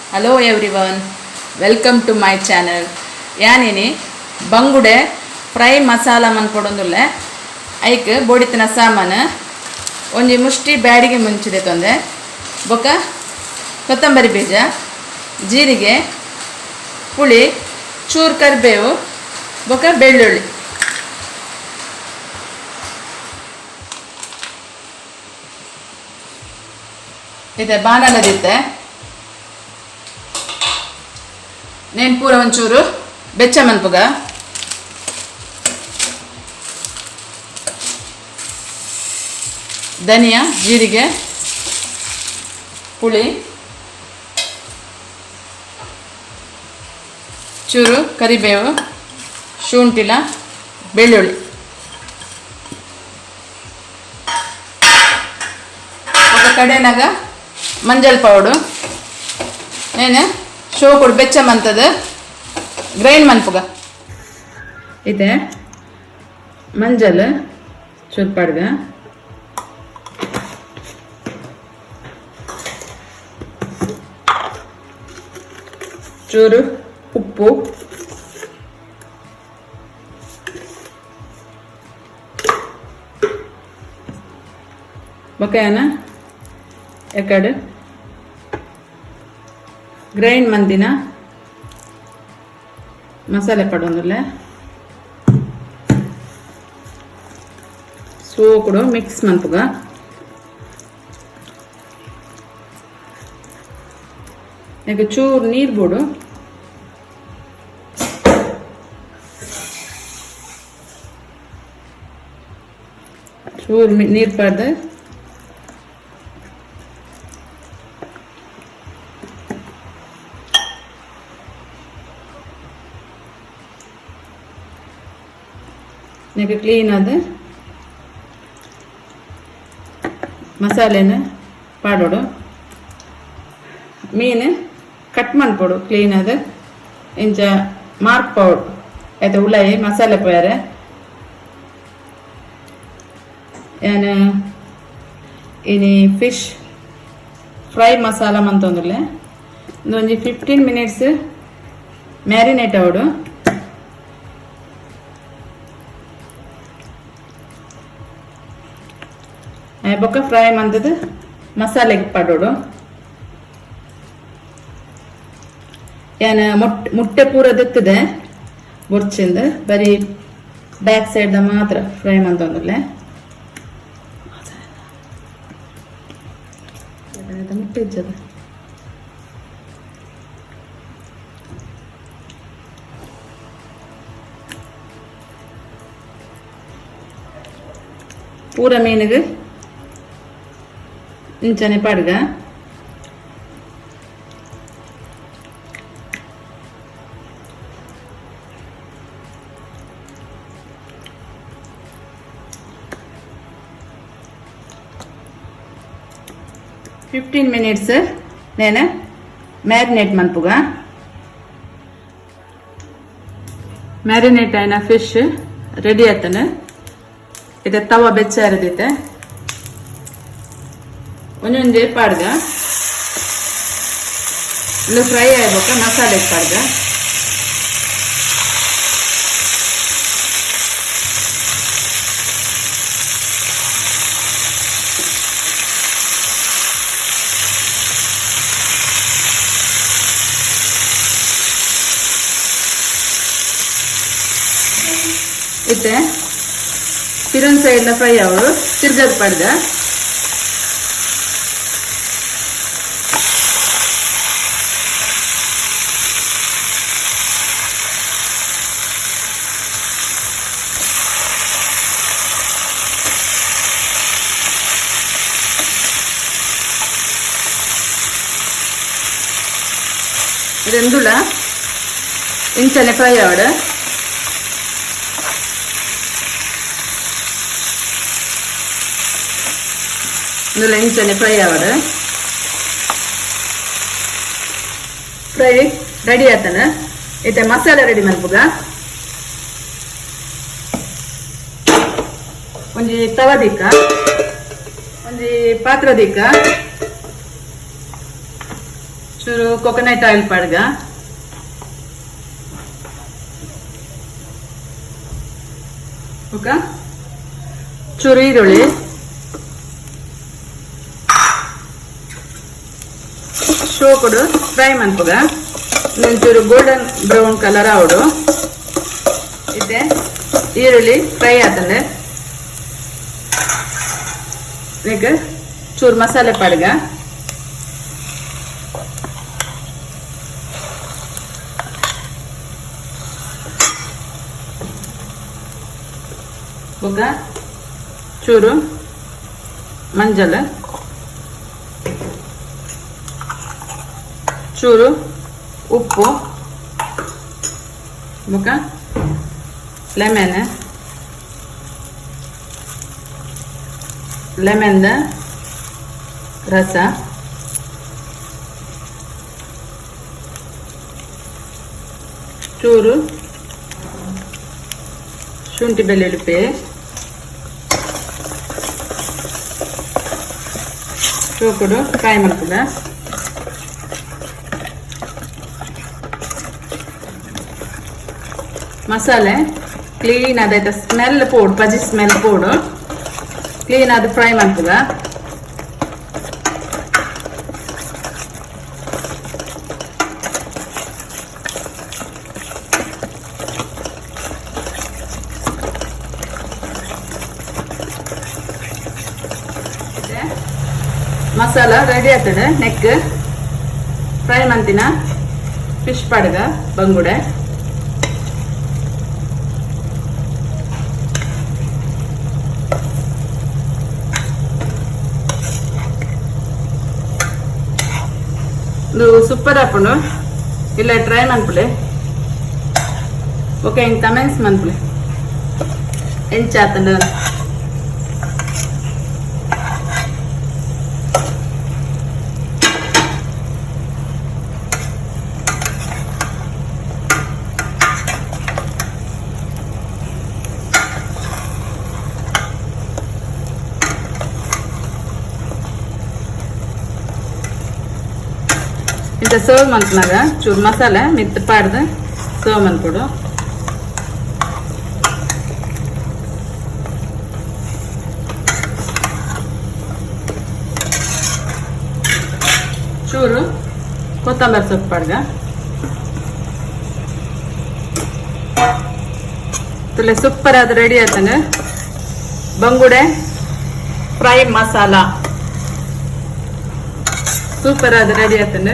Hello everyone, welcome to my channel. ಯಾನಿನಿ ಬಂಗುಡೆ fry masala ಮನ್ಪೊಡೊಂದುಲ್ಲ hike ಬೋಡಿತಿನ ಸಾಮಾನು ಒಂಜಿ ಮುಷ್ಟಿ ಬ್ಯಾಡಿಗೆ ಮುಂಚಿದೆ ತೊಂದೆ ಬೊಕ ಕೊತ್ತಂಬರಿ ಬೀಜ ಜೀರಿಗೆ ಪುಳಿ ಚೂರು ಕರಿಬೇವು ಬೊಕ ಬೆಳ್ಳುಳ್ಳಿ ಇದೆ ಬಾಣಲದಿತ್ತೆ నేను పూర ಒಂಚೂರು ಬೆಚ್ಚ ಮನ್ಪುಗ ಧನಿಯಾ ಜೀರಿಗೆ ಪುಳಿ ಚೂರು ಕರಿಬೇವು ಶುಂಠಿಲ ಬೆಳ್ಳುಳ್ಳಿ ఒక ಕಡೆನಾಗ ಮಂಜಲ್ ಪೌಡು నేను ಶೋ ಕೊಡು ಬೆಚ್ಚ ಮಂತದ ಗ್ರೈಂಡ್ ಮನ್ಪುಗ ಇದೆ ಮಂಜಲ್ ಚೂರು ಪಡ್ಗ ಚೂರು ಉಪ್ಪು ಬೊಕೆಯನ ಎಕಡೆ ಗ್ರೈಂಡ್ ಮಂದಿನ ಮಸಾಲೆ ಪಡೋಂದುಲ್ಲ ಸೋಕುಡು ಮಿಕ್ಸ್ ಮನ್ಪುಗ ಈಗ ಚೂರು ನೀರು ಬೋಡು ಚೂರು ನೀರು ಪಡ್ದು ನೆಗೆ ಕ್ಲೀನ್ ಆದ ಮಸಾಲೆನ ಪಾಡೋಡು ಮೀನು ಕಟ್ ಮಾಡ್ಕೊಡು ಕ್ಲೀನ್ ಆದ ಇಂಚ ಮಾರ್ಕ್ ಪೌಡ್ ಆಯ್ತು ಉಳ್ಳಾಯಿ ಮಸಾಲೆ ಪೋಯಾರೆ ಏನು ಇನಿ ಫಿಶ್ ಫ್ರೈ ಮಸಾಲ ಮಂತೊಂದುಲ್ಲೆ ಒಂಜಿ 15 minutes ಮ್ಯಾರಿನೇಟ್ ಆವಡು ಬೊಕ್ಕ ಫ್ರೈ ಮಂತದ ಮಸಾಲೆಗೆ ಪಡೋಡು ಏನು ಮುಟ್ಟೆ ಪೂರ ದತ್ತದೆ ಬೊರ್ಚಿಂದ ಬರೀ ಬ್ಯಾಕ್ ಸೈಡ್ ಮಾತ್ರ ಫ್ರೈ ಮಂತೊಂದುಲ್ಲೆ ಮುಟ್ಟೆ ಇಜ್ಜದ ಪೂರ ಮೀನಿಗೆ ಇಂಚನೆ ಪಡ್ಗ ಫಿಫ್ಟೀನ್ ಮಿನಿಟ್ಸ್ నేను మ్యారినేట్ మన్పుగ ಮ್ಯಾರಿನೇಟ್ అయిన ಫಿಶ್ ರೆಡಿ ಆತನ ಇದು ತವ ಬೆಚ್ಚಾರದೈತೆ ಒಂದೊಂದೇ ಪಾಡ್ಗ ಇಲ್ಲಿ ಫ್ರೈ ಆಗ್ಬೇಕ ಮಸಾಲೆ ಪಾಡ್ಗ ಇತ್ತೆ ಪಿರನ್ ಸೈಡ್ಲ ಫ್ರೈ ಅವರು ತಿರ್ಗದ್ ಪಾಡ್ಗ రెండుల ఇంచనే ఫ్రై ఆవిడ ఇందులో ఇంచనే ఫ్రై ఆవిడ ಫ್ರೈ ರೆಡಿ ಆತನ ಇತ್ತೆ ಮಸಾಲೆ ರೆಡಿ ಮನ್ಪುಗ ಒಂಜಿ ತವ ದಿಕ್ಕ ಒಂಜಿ ಪಾತ್ರ ದಿಕ್ಕ ಚೂರು ಕೊಕೊನಟ್ ಆಯಿಲ್ ಪಡ್ಗ ಚೂರು ಈರುಳ್ಳಿ ಶೋಕುಡು ಫ್ರೈ ಮನ್ಪುಗ ಒಂಚೂರು ಗೋಲ್ಡನ್ ಬ್ರೌನ್ ಕಲರ್ ಆವಡು ಇದೆ ಈರುಳ್ಳಿ ಫ್ರೈ ಆತಂದೆ ಈಗ ಚೂರು ಮಸಾಲೆ ಪಡ್ಗ ಬೊಕ್ಕ ಚೂರು ಮಂಜಲ್ ಚೂರು ಉಪ್ಪು ಬೊಕ್ಕ ಲೆಮನ್ ರಸ ಚೂರು ಶುಂಠಿ ಬೆಳ್ಳುಳ್ಳಿ ಪೇಸ್ಟ್ ಚೂಕುಡು ಫ್ರೈ ಮಾಡ್ತದ ಮಸಾಲೆ ಕ್ಲೀನ್ ಆದೈತೆ ಸ್ಮೆಲ್ ಪೋಡು ಪಜಿ ಸ್ಮೆಲ್ ಪೋಡು ಕ್ಲೀನ್ ಆದ ಫ್ರೈ ಮಾಡ್ತದ ಮಸಾಲ ರೆಡಿ ಆಗ್ತದೆ ನೆಕ್ ಫ್ರೈ ಮಂತಿನ ಫಿಶ್ ಪಡ್ಗ ಬಂಗುಡೆ ಇದು ಸೂಪರ್ ಹಾಕೊಂಡು ಇಲ್ಲ ಟ್ರೈ ಮನ್ಪುಲೆ ಓಕೆ ಹಿಂಗೆ ಕಮೆಂಟ್ಸ್ ಮನ್ಪುಲೆ ಎಂಚಾತಂಡ ಇಂಥ ಸರ್ವ್ ಮನ್ಪನಾಗ ಚೂರು ಮಸಾಲೆ ಮಿತ್ ಪಾಡ್ದು ಸರ್ವ್ ಮನ್ಕೊಡು ಚೂರು ಕೊತ್ತಂಬರಿ ಸೊಪ್ಪು ಪಾಡ್ಗ ತುಲೆ ಸೂಪರ್ ಆದ ರೆಡಿ ಆಯ್ತಂಗ ಬಂಗುಡೆ ಫ್ರೈ ಮಸಾಲ ಸೂಪರ್ ಆದ ರೆಡಿ ಆಯ್ತಂಗ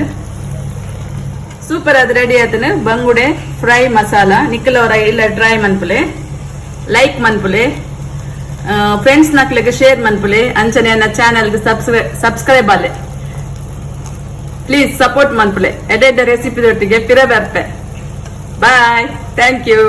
ಸೂಪರ್ ಆದ ರೆಡಿ ಆಯ್ತನ ಬಂಗುಡೆ ಫ್ರೈ ಮಸಾಲ ನಿಕ್ಕಲವರ ಇಲ್ಲ ಟ್ರೈ ಮನ್ಪುಲೆ ಲೈಕ್ ಮನ್ಪುಲೆ ಫ್ರೆಂಡ್ಸ್ ನಕ್ಲೆಗೆ ಶೇರ್ ಮನ್ಪುಲೆ ಅಂಚನೆ ನನ್ನ ಚಾನಲ್ಗೆ subscribe Aale please support ಮನ್ಪುಲೆ ಎಡೆಡ್ಡ recipe ದೊಟ್ಟಿಗೆ ಪಿರ ಬರ್ಪೆ ಬಾಯ್ ಥ್ಯಾಂಕ್ ಯು